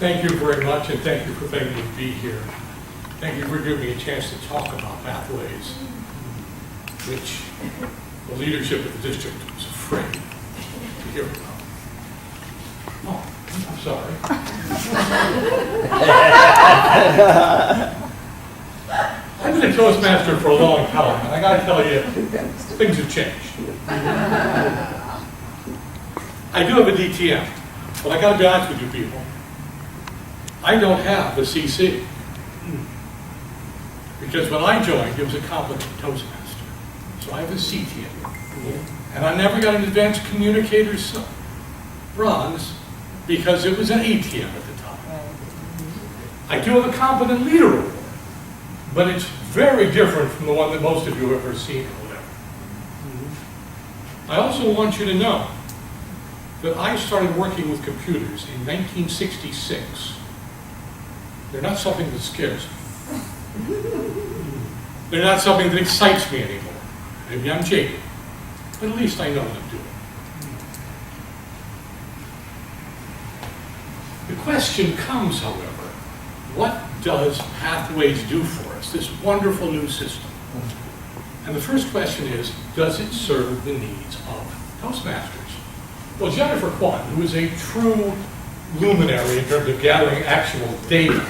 Thank you very much, and thank you for letting me be here. Thank you for giving me a chance to talk about pathways, which the leadership of the district was afraid to hear about. Oh, I'm sorry. I've been a Toastmaster for a long time, and I got to tell you, things have changed. I do have a DTM, but I got to be honest with you people. I don't have a CC. Because when I joined, it was a competent Toastmaster. So I have a CTM. And I never got an advanced communicator's bronze because it was an ATM at the time. I do have a competent leader award, but it's very different from the one that most of you have ever seen or whatever. I also want you to know that I started working with computers in 1966. They're not something that scares me. They're not something that excites me anymore. Maybe I'm jaded, but at least I know what I'm doing. The question comes, however, what does Pathways do for us, this wonderful new system? And the first question is, does it serve the needs of Toastmasters? Well, Jennifer Kwan, who is a true luminary in terms of gathering actual data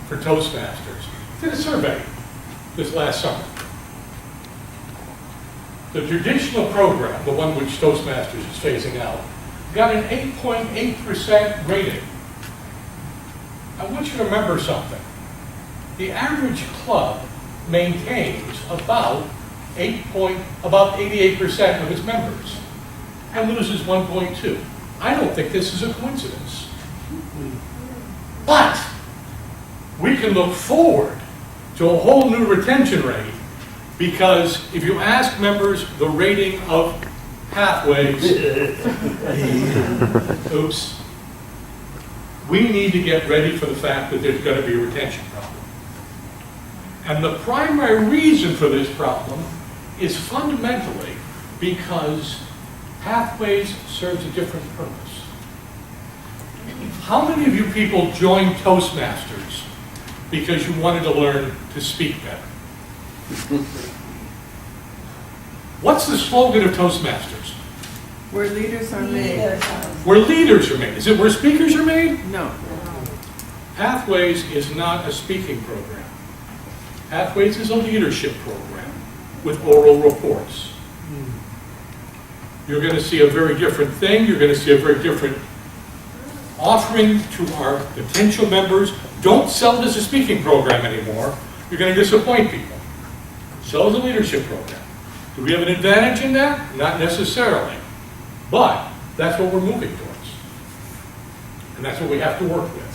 for Toastmasters, did a survey this last summer. The traditional program, the one which Toastmasters is phasing out, got an 8.8% rating. I want you to remember something. The average club maintains about 88% of its members and loses 1.2. I don't think this is a coincidence. But we can look forward to a whole new retention rate, because if you ask members the rating of Pathways, oops, we need to get ready for the fact that there's going to be a retention problem. And the primary reason for this problem is fundamentally because Pathways serves a different purpose. How many of you people joined Toastmasters because you wanted to learn to speak better? What's the slogan of Toastmasters? Where leaders are made. Where leaders are made. Is it where speakers are made? No. Pathways is not a speaking program. Pathways is a leadership program with oral reports. You're going to see a very different thing. You're going to see a very different offering to our potential members. Don't sell it as a speaking program anymore. You're going to disappoint people. Sell it as a leadership program. Do we have an advantage in that? Not necessarily. But that's what we're moving towards. And that's what we have to work with.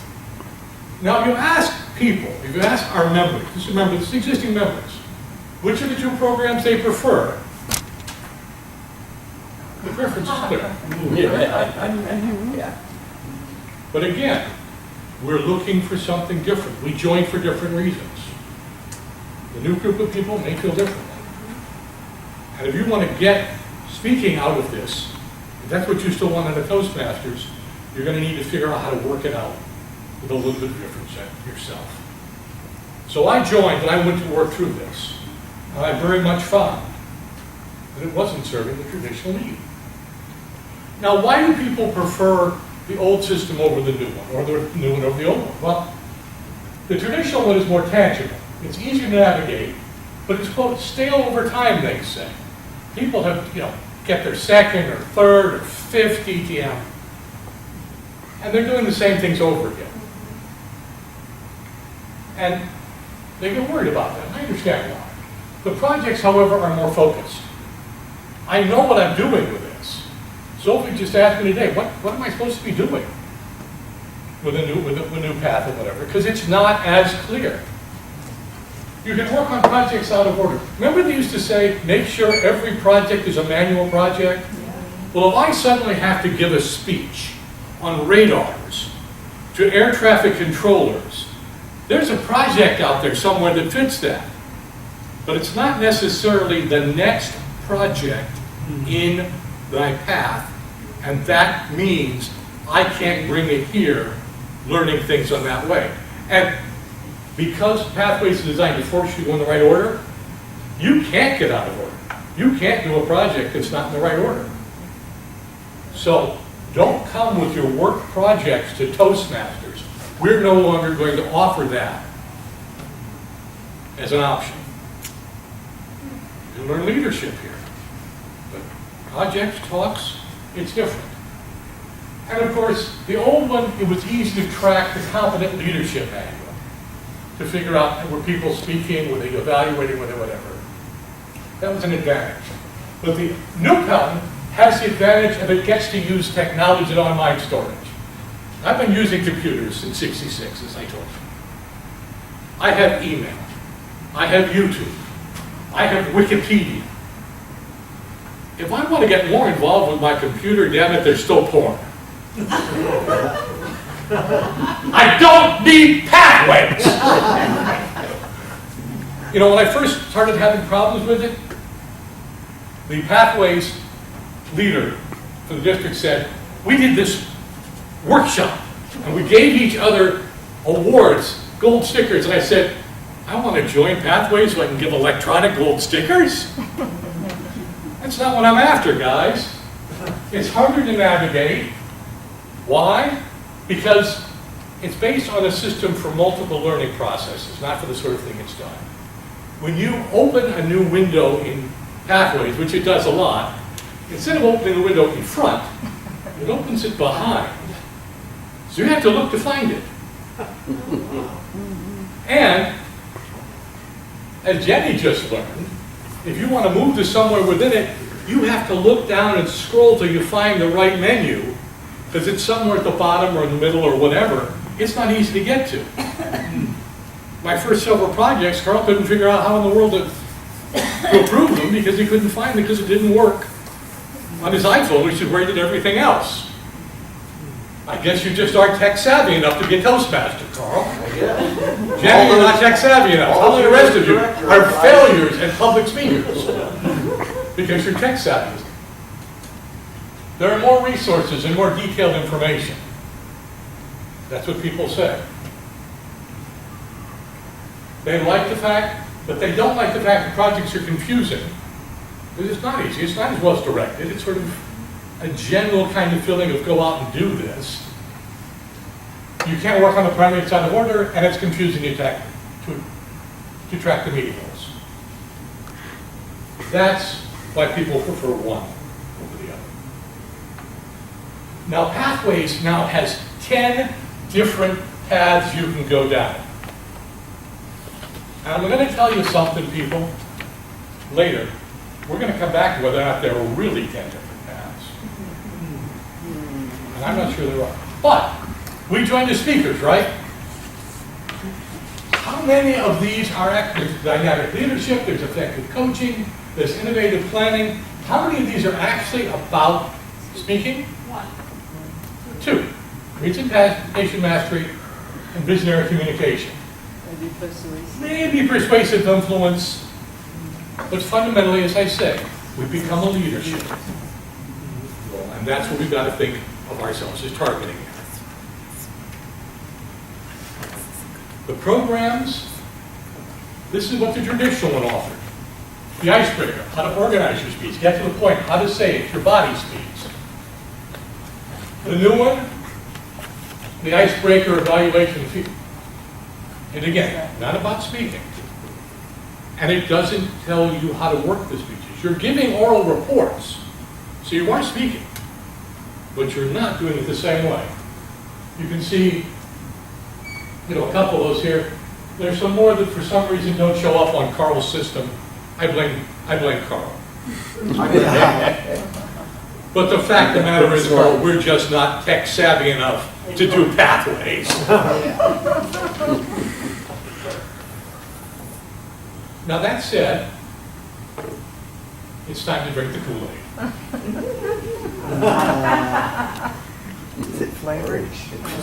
Now, if you ask people, if you ask our members, this is existing members, which of the two programs they prefer, the preference is clear. Yeah. But again, we're looking for something different. We join for different reasons. The new group of people may feel differently. And if you want to get speaking out of this, if that's what you still want out of Toastmasters, you're going to need to figure out how to work it out with a little bit of difference yourself. So I joined and I went to work through this. And I very much found that it wasn't serving the traditional need. Now, why do people prefer the old system over the new one, or the new one over the old one? Well, the traditional one is more tangible. It's easier to navigate, but it's, quote, stale over time, they say. People have, get their second or third or fifth DTM, and they're doing the same things over again. And they get worried about that. I understand why. The projects, however, are more focused. I know what I'm doing with this. Sophie just asked me today, what am I supposed to be doing with a new path or whatever? Because it's not as clear. You can work on projects out of order. Remember they used to say, make sure every project is a manual project? Well, if I suddenly have to give a speech on radars to air traffic controllers, there's a project out there somewhere that fits that. But it's not necessarily the next project in thy path, and that means I can't bring it here learning things in that way. And because Pathways is designed to force you to go in the right order, you can't get out of order. You can't do a project that's not in the right order. So don't come with your work projects to Toastmasters. We're no longer going to offer that as an option. You learn leadership here. But projects, talks, it's different. And of course, the old one, it was easy to track the competent leadership manual to figure out were people speaking, were they evaluating, were they whatever. That was an advantage. But the new Pelton has the advantage of it gets to use technology and online storage. I've been using computers since '66, as I told you. I have email. I have YouTube. I have Wikipedia. If I want to get more involved with my computer, damn it, there's still porn. I don't need Pathways! You know, when I first started having problems with it, the Pathways leader for the district said, we did this workshop, and we gave each other awards, gold stickers, and I said, I want to join Pathways so I can give electronic gold stickers? That's not what I'm after, guys. It's harder to navigate. Why? Because it's based on a system for multiple learning processes, not for the sort of thing it's done. When you open a new window in Pathways, which it does a lot, instead of opening the window in front, it opens it behind. So you have to look to find it. And, as Jenny just learned, if you want to move to somewhere within it, you have to look down and scroll till you find the right menu, because it's somewhere at the bottom or in the middle or whatever. It's not easy to get to. My first several projects, Carl couldn't figure out how in the world to approve them because he couldn't find it because it didn't work on his iPhone, which is where he did everything else. I guess you just aren't tech savvy enough to be a Toastmaster, Carl. Jenny, you're not tech savvy enough. All the rest of you are failures and public speakers because you're tech savvy. There are more resources and more detailed information. That's what people say. They like the fact, but they don't like the fact that projects are confusing. It's not easy. It's not as well as directed. It's sort of a general kind of feeling of go out and do this. You can't work on the primary, it's out of order, and it's confusing you to track the meeting goals. That's why people prefer one over the other. Now, Pathways now has 10 different paths you can go down. And I'm going to tell you something, people, later. We're going to come back to whether or not there are really 10 different paths. And I'm not sure there are. But we joined the speakers, right? How many of these are active? There's dynamic leadership, there's effective coaching, there's innovative planning. How many of these are actually about speaking? 1. 2. Presentation mastery and visionary communication. Maybe persuasive. Maybe persuasive influence. But fundamentally, as I say, we become a leadership. And that's what we've got to think of ourselves as targeting. The programs, this is what the traditional one offered. The icebreaker, how to organize your speech, get to the point, how to say it, your body speaks. The new one, the icebreaker evaluation. And again, not about speaking. And it doesn't tell you how to work the speeches. You're giving oral reports, so you are speaking, but you're not doing it the same way. You can see, a couple of those here. There's some more that for some reason don't show up on Carl's system. I blame Carl. But the fact of the matter is, Carl, we're just not tech savvy enough to do Pathways. Now that said, it's time to drink the Kool-Aid. Is it flavored?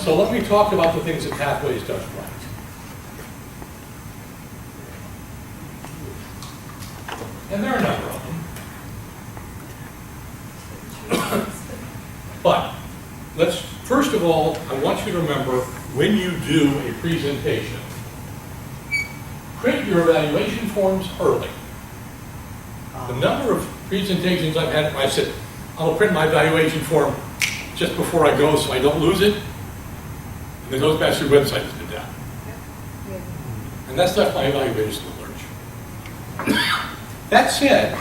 So let me talk about the things that Pathways does right. And there are a number of them. But let's, first of all, I want you to remember when you do a presentation, print your evaluation forms early. The number of presentations I've had, I said, I'll print my evaluation form just before I go so I don't lose it. And the Toastmaster website did that. And that's left my evaluators in the lurch. That said,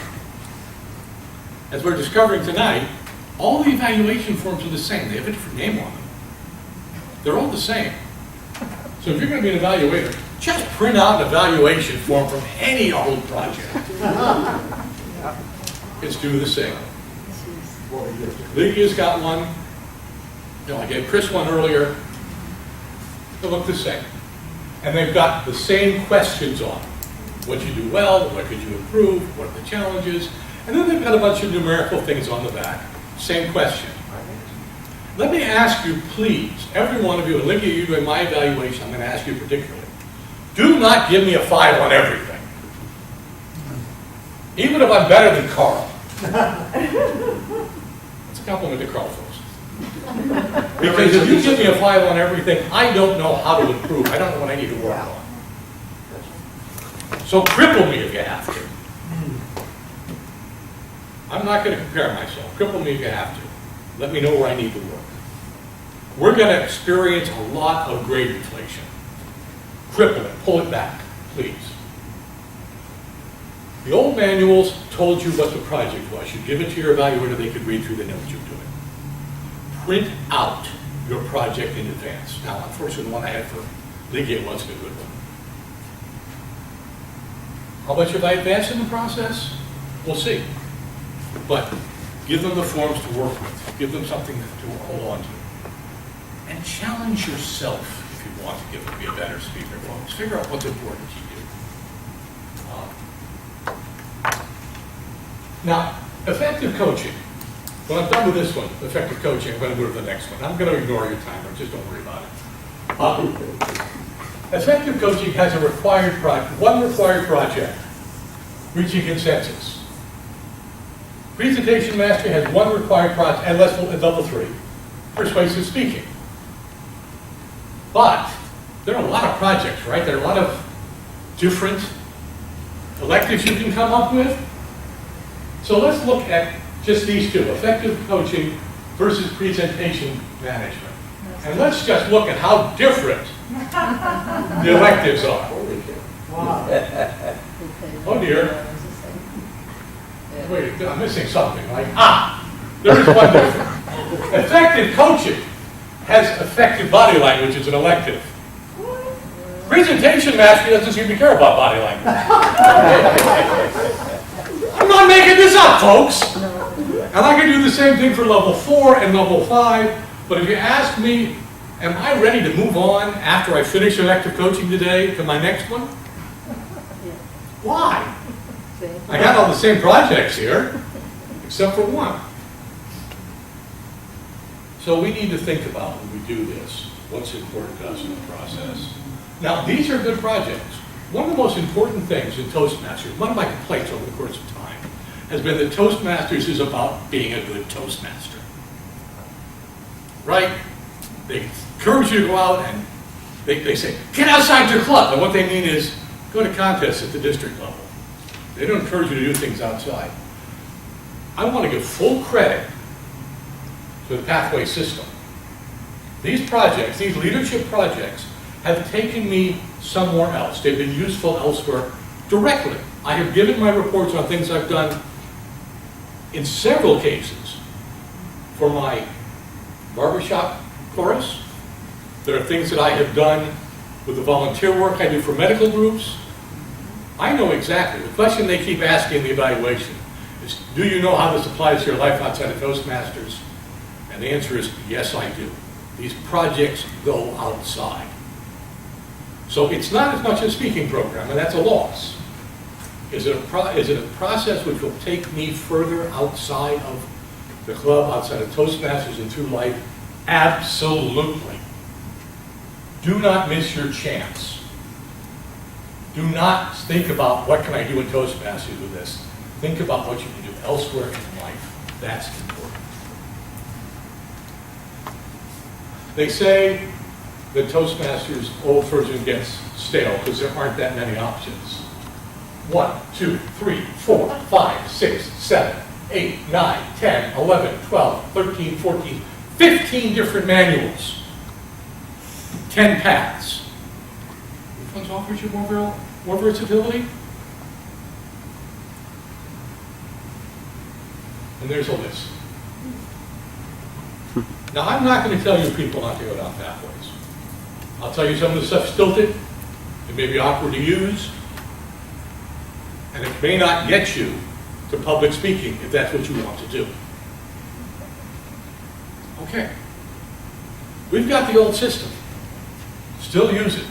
as we're discovering tonight, all the evaluation forms are the same. They have a different name on them. They're all the same. So if you're going to be an evaluator, just print out an evaluation form from any old project. It's due the same. Lydia's got one. You know, I gave Chris one earlier. They look the same. And they've got the same questions on them. What you do well, what could you improve, what are the challenges, and then they've got a bunch of numerical things on the back. Same question. Let me ask you, please, every one of you, and Lydia, you're doing my evaluation, I'm going to ask you particularly, do not give me a 5 on everything. Even if I'm better than Carl. It's a compliment to Carl, folks. Because if you give me a 5 on everything, I don't know how to improve. I don't know what I need to work on. So cripple me if you have to. I'm not going to compare myself. Cripple me if you have to. Let me know where I need to work. We're going to experience a lot of grade inflation. Cripple it, pull it back, please. The old manuals told you what the project was. You give it to your evaluator, they could read through the notes you're doing. Print out your project in advance. Now, unfortunately, the one I had for Lydia wasn't a good one. How much have I advanced in the process? We'll see. But give them the forms to work with. Give them something to hold on to. And challenge yourself if you want to be a better speaker. Folks, figure out what's important to you. Now, effective coaching. When I'm done with this one, effective coaching, I'm going to go to the next one. I'm going to ignore your timer, just don't worry about it. Effective coaching has a one required project, reaching consensus. Presentation mastery has one required project, and level 3, persuasive speaking. But there are a lot of projects, right? There are a lot of different electives you can come up with. So let's look at just these two, effective coaching versus presentation management. And let's just look at how different the electives are. Wow. Oh dear. Wait, I'm missing something. There's one difference. Effective coaching has effective body language as an elective. Presentation mastery doesn't seem to care about body language. I'm not making this up, folks. And I can do the same thing for level 4 and level 5. But if you ask me, am I ready to move on after I finish elective coaching today to my next one? Why? I got all the same projects here, except for one. So we need to think about when we do this, what's important to us in the process. Now, these are good projects. One of the most important things in Toastmasters, one of my complaints over the course of time, has been that Toastmasters is about being a good Toastmaster. Right? They encourage you to go out and they say, get outside your club. And what they mean is, go to contests at the district level. They don't encourage you to do things outside. I want to give full credit to the pathway system. These projects, these leadership projects, have taken me somewhere else. They've been useful elsewhere directly. I have given my reports on things I've done in several cases for my barbershop chorus. There are things that I have done with the volunteer work I do for medical groups. I know exactly. The question they keep asking in the evaluation is, do you know how this applies to your life outside of Toastmasters? And the answer is, yes, I do. These projects go outside. So it's not as much a speaking program, and that's a loss. Is it a process which will take me further outside of the club, outside of Toastmasters and through life? Absolutely. Do not miss your chance. Do not think about what can I do in Toastmasters with this. Think about what you can do elsewhere in life. That's important. They say the Toastmasters old version gets stale because there aren't that many options. 1, 2, 3, 4, 5, 6, 7, 8, 9, 10, 11, 12, 13, 14, 15 different manuals. 10 paths. Which ones offers you more versatility? And there's a list. Now, I'm not going to tell you people not to go down pathways. I'll tell you some of the stuff's stilted, it may be awkward to use, and it may not get you to public speaking if that's what you want to do. Okay. We've got the old system. Still use it.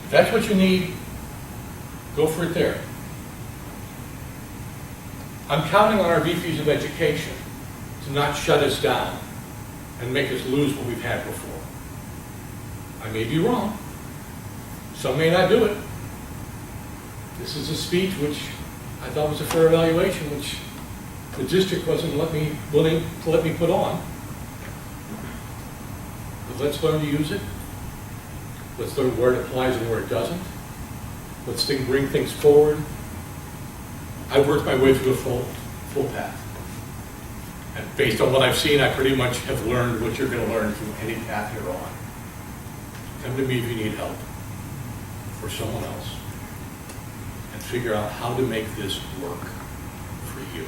If that's what you need, go for it there. I'm counting on our VPs of education to not shut us down and make us lose what we've had before. I may be wrong. Some may not do it. This is a speech which I thought was a fair evaluation, which the district wasn't willing to let me put on. But let's learn to use it. Let's learn where it applies and where it doesn't. Let's bring things forward. I worked my way through a full path. And based on what I've seen, I pretty much have learned what you're going to learn through any path you're on. Come to me if you need help, or someone else, and figure out how to make this work for you.